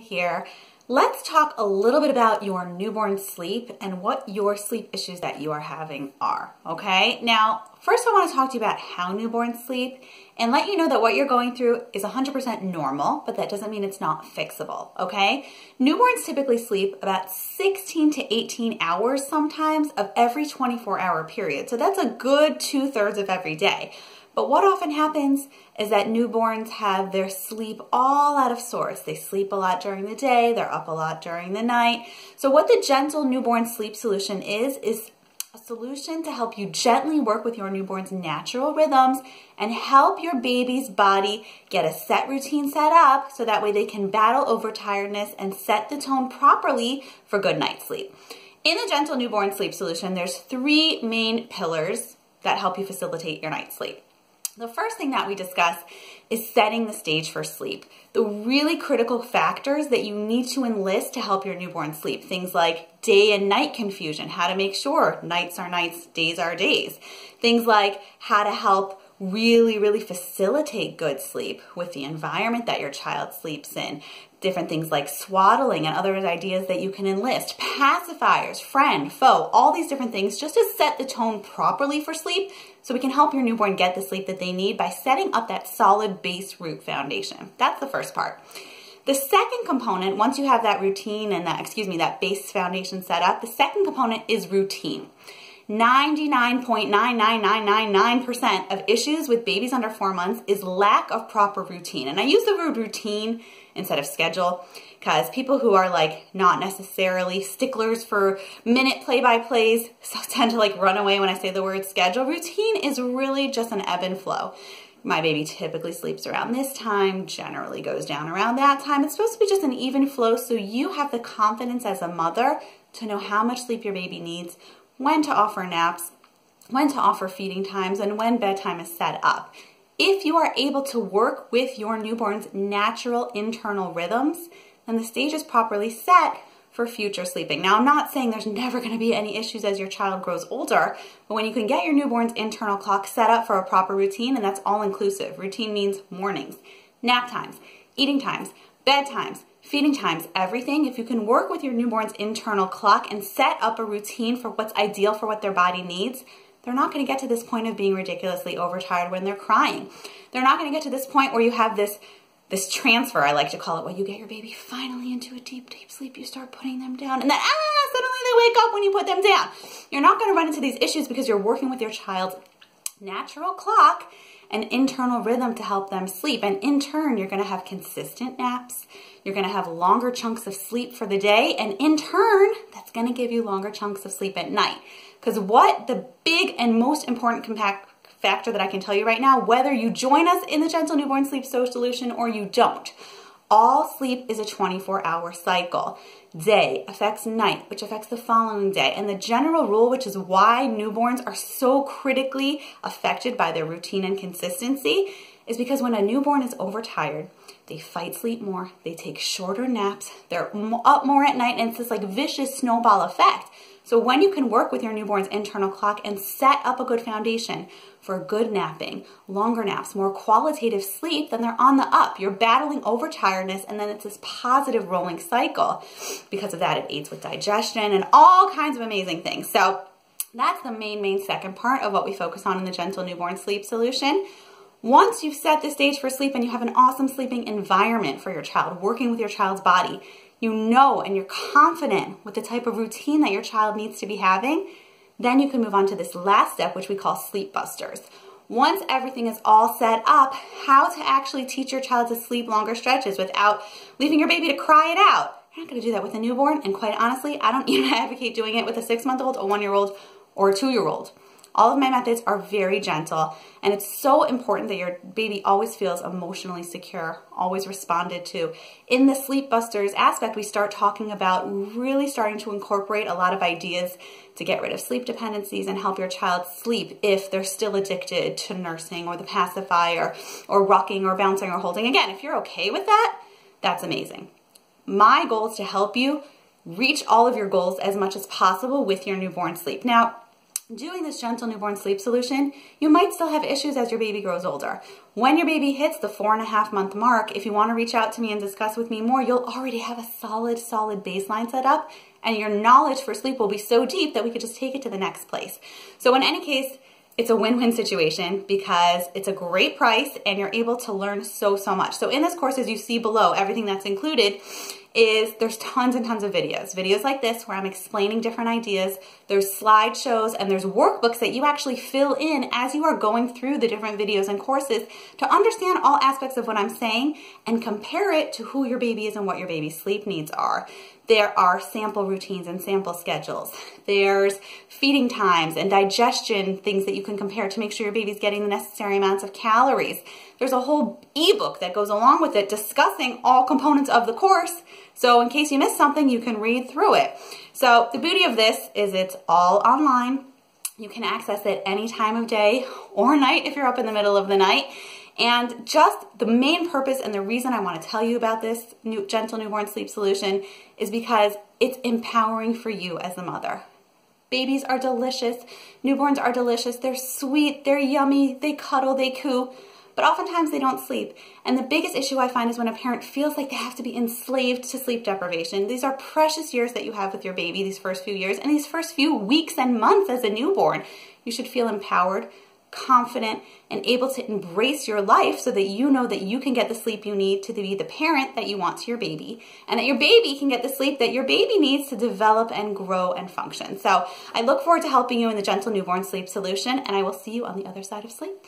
here. Let's talk a little bit about your newborn sleep and what your sleep issues that you are having are, okay? Now, first I want to talk to you about how newborns sleep and let you know that what you're going through is 100% normal, but that doesn't mean it's not fixable, okay? Newborns typically sleep about 16 to 18 hours sometimes of every 24-hour period. So that's a good 2/3 of every day. But what often happens is that newborns have their sleep all out of sorts. They sleep a lot during the day, they're up a lot during the night. So what the Gentle Newborn Sleep Solution is a solution to help you gently work with your newborn's natural rhythms and help your baby's body get a set routine set up so that way they can battle overtiredness and set the tone properly for good night's sleep. In the Gentle Newborn Sleep Solution, there's 3 main pillars that help you facilitate your night's sleep. The first thing that we discuss is setting the stage for sleep. The really critical factors that you need to enlist to help your newborn sleep. Things like day and night confusion, how to make sure nights are nights, days are days. Things like how to help really facilitate good sleep with the environment that your child sleeps in. Different things like swaddling and other ideas that you can enlist. Pacifiers, friend, foe, all these different things just to set the tone properly for sleep so we can help your newborn get the sleep that they need by setting up that solid base root foundation. That's the first part. The second component, once you have that routine and that base foundation set up, the second component is routine. 99.99999% of issues with babies under 4 months is lack of proper routine. And I use the word routine instead of schedule because people who are like not necessarily sticklers for minute play-by-plays tend to like run away when I say the word schedule. Routine is really just an ebb and flow. My baby typically sleeps around this time, generally goes down around that time. It's supposed to be just an even flow so you have the confidence as a mother to know how much sleep your baby needs, when to offer naps, when to offer feeding times, and when bedtime is set up. If you are able to work with your newborn's natural internal rhythms, then the stage is properly set for future sleeping. Now, I'm not saying there's never going to be any issues as your child grows older, but when you can get your newborn's internal clock set up for a proper routine, and that's all inclusive. Routine means mornings, nap times, eating times, bedtimes, feeding times, everything. If you can work with your newborn's internal clock and set up a routine for what's ideal for what their body needs, they're not going to get to this point of being ridiculously overtired when they're crying. They're not going to get to this point where you have this transfer, I like to call it, where you get your baby finally into a deep sleep, you start putting them down, and then suddenly they wake up when you put them down. You're not going to run into these issues because you're working with your child's natural clock and internal rhythm to help them sleep. And in turn, you're going to have consistent naps. You're going to have longer chunks of sleep for the day. And in turn, that's going to give you longer chunks of sleep at night. Because what the big and most important factor that I can tell you right now, whether you join us in the Gentle Newborn Sleep Solution or you don't, all sleep is a 24-hour cycle. Day affects night, which affects the following day. And the general rule, which is why newborns are so critically affected by their routine and consistency, is because when a newborn is overtired, they fight sleep more, they take shorter naps, they're up more at night, and it's this like vicious snowball effect. So when you can work with your newborn's internal clock and set up a good foundation for good napping, longer naps, more qualitative sleep, then they're on the up. You're battling overtiredness, and then it's this positive rolling cycle. Because of that, it aids with digestion and all kinds of amazing things. So that's the main second part of what we focus on in the Gentle Newborn Sleep Solution. Once you've set the stage for sleep and you have an awesome sleeping environment for your child, working with your child's body, you know and you're confident with the type of routine that your child needs to be having, then you can move on to this last step, which we call sleep busters. Once everything is all set up, how to actually teach your child to sleep longer stretches without leaving your baby to cry it out. You're not going to do that with a newborn, and quite honestly, I don't even advocate doing it with a 6-month-old, a 1-year-old, or a 2-year-old. All of my methods are very gentle, and it's so important that your baby always feels emotionally secure, always responded to. In the Sleep Busters aspect, we start talking about really starting to incorporate a lot of ideas to get rid of sleep dependencies and help your child sleep if they're still addicted to nursing or the pacifier or rocking or bouncing or holding. Again, if you're okay with that, that's amazing. My goal is to help you reach all of your goals as much as possible with your newborn sleep. Now, doing this gentle newborn sleep solution, you might still have issues as your baby grows older. When your baby hits the 4.5-month mark, if you want to reach out to me and discuss with me more, you'll already have a solid baseline set up, and your knowledge for sleep will be so deep that we could just take it to the next place. So in any case, it's a win-win situation because it's a great price and you're able to learn so much. So in this course, as you see below, everything that's included is there's tons and tons of videos. Videos like this where I'm explaining different ideas. There's slideshows and there's workbooks that you actually fill in as you are going through the different videos and courses to understand all aspects of what I'm saying and compare it to who your baby is and what your baby's sleep needs are. There are sample routines and sample schedules. There's feeding times and digestion things that you can compare to make sure your baby's getting the necessary amounts of calories. There's a whole ebook that goes along with it discussing all components of the course. So in case you missed something, you can read through it. So the beauty of this is it's all online. You can access it any time of day or night if you're up in the middle of the night. And just the main purpose and the reason I want to tell you about this gentle newborn sleep solution is because it's empowering for you as a mother. Babies are delicious. Newborns are delicious. They're sweet. They're yummy. They cuddle. They coo. But oftentimes they don't sleep. And the biggest issue I find is when a parent feels like they have to be enslaved to sleep deprivation. These are precious years that you have with your baby, these first few years, and these first few weeks and months as a newborn. You should feel empowered, confident, and able to embrace your life so that you know that you can get the sleep you need to be the parent that you want to your baby, and that your baby can get the sleep that your baby needs to develop and grow and function. So I look forward to helping you in the gentle newborn sleep solution, and I will see you on the other side of sleep.